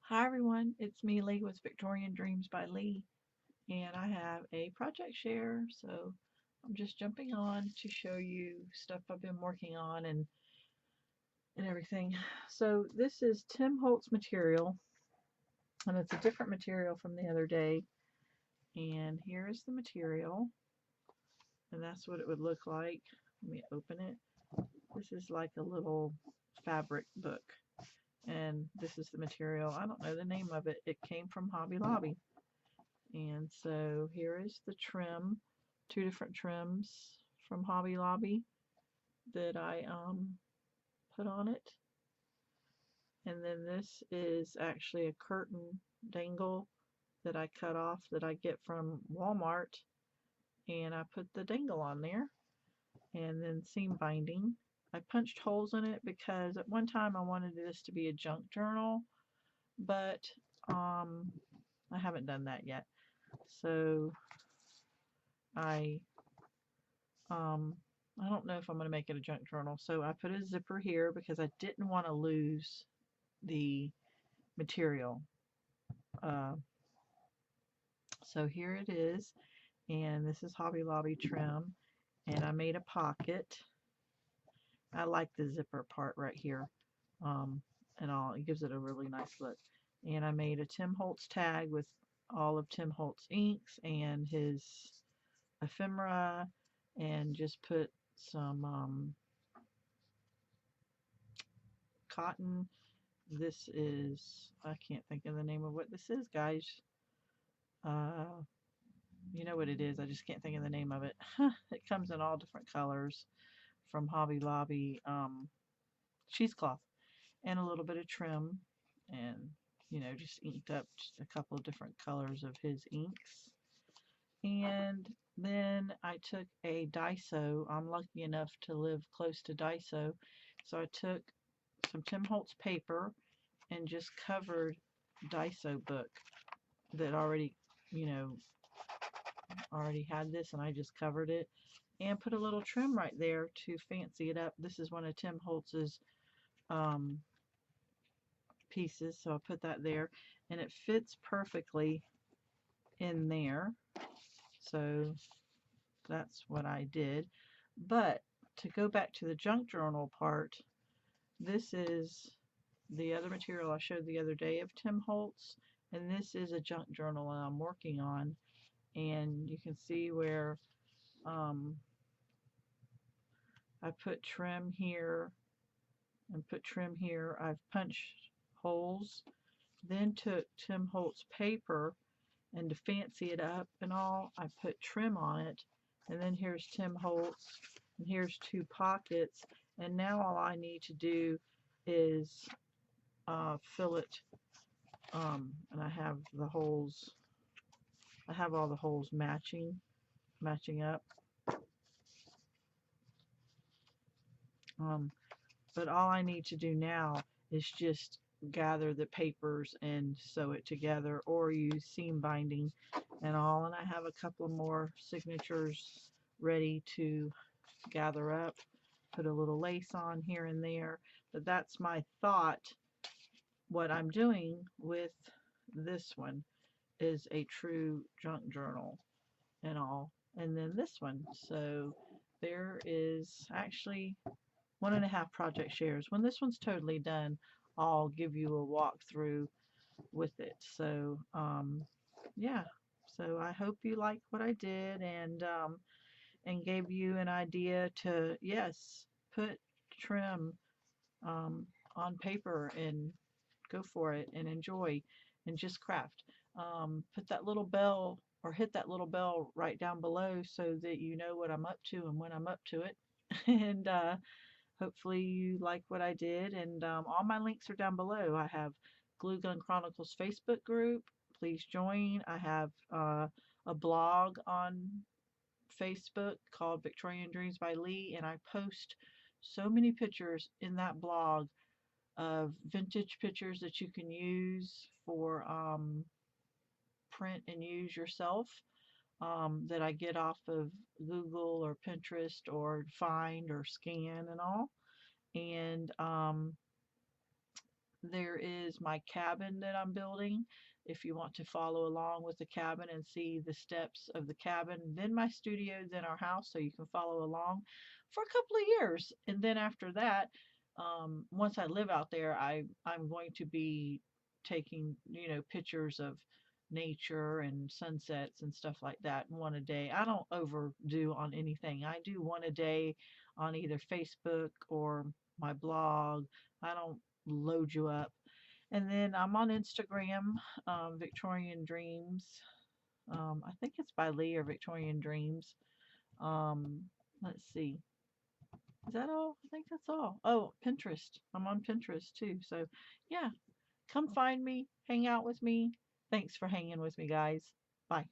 Hi everyone, it's me, Leigh with Victorian Dreams by Leigh, and I have a project share, so I'm just jumping on to show you stuff I've been working on and everything. So this is Tim Holtz material, and it's a different material from the other day, and here is the material, and that's what it would look like. Let me open it. This is like a little fabric book, and this is the material. I don't know the name of it. It came from Hobby Lobby. And so here is the trim, two different trims from Hobby Lobby that I put on it. And then this is actually a curtain dangle that I cut off that I get from Walmart. And I put the dangle on there. And then seam binding. I punched holes in it because at one time I wanted this to be a junk journal, but I haven't done that yet. So I Um, I don't know if I'm going to make it a junk journal. So I put a zipper here because I didn't want to lose the material. Uh, so here it is. And this is Hobby Lobby trim. And I made a pocket. I like the zipper part right here. Um, and all. It gives it a really nice look. And I made a Tim Holtz tag with all of Tim Holtz inks and his ephemera and just put some cotton. This is, I can't think of the name of what this is, guys. Uh, you know what it is, I just can't think of the name of it. It comes in all different colors from Hobby Lobby cheesecloth and a little bit of trim and, just inked up just a couple of different colors of his inks. And then I took a Daiso. I'm lucky enough to live close to Daiso. So I took some Tim Holtz paper and just covered Daiso book that already, you know, already had this, and I just covered it and put a little trim right there to fancy it up. This is one of Tim Holtz's um, pieces, so I put that there, and it fits perfectly in there. So that's what I did. But to go back to the junk journal part, this is the other material I showed the other day of Tim Holtz, and this is a junk journal that I'm working on. And you can see where um, I put trim here and put trim here. I've punched holes, then took Tim Holtz paper, and to fancy it up and all, I put trim on it. And then here's Tim Holtz, and here's two pockets. And now all I need to do is fill it, and I have the holes, I have all the holes matching up. Um, but all I need to do now is just gather the papers and sew it together or use seam binding and all. And I have a couple more signatures ready to gather up, put a little lace on here and there. But that's my thought. What I'm doing with this one is a true junk journal and all. And then this one. So there is actually 1.5 project shares. When this one's totally done, I'll give you a walkthrough with it. So, yeah. So I hope you liked what I did and gave you an idea to, yes, put trim um, on paper and go for it and enjoy and just craft. Put that little bell or hit that little bell right down below so that you know what I'm up to and when I'm up to it. and hopefully you like what I did, and all my links are down below. I have Glue Gun Chronicles Facebook group. Please join. I have a blog on Facebook called Victorian Dreams by Leigh, and I post so many pictures in that blog of vintage pictures that you can use for print and use yourself, that I get off of Google or Pinterest or find or scan and all. And there is my cabin that I'm building. If you want to follow along with the cabin and see the steps of the cabin, then my studio, then our house, so you can follow along for a couple of years. And then after that, once I live out there, I'm going to be taking, pictures of nature and sunsets and stuff like that one a day. I don't overdo on anything. I do one a day on either Facebook or my blog. I don't load you up. And then I'm on Instagram, Victorian Dreams. I think it's by Leigh or Victorian Dreams. Um, let's see. Is that all? I think that's all. Oh, Pinterest. I'm on Pinterest too. So, yeah, come find me, hang out with me. Thanks for hanging with me, guys. Bye.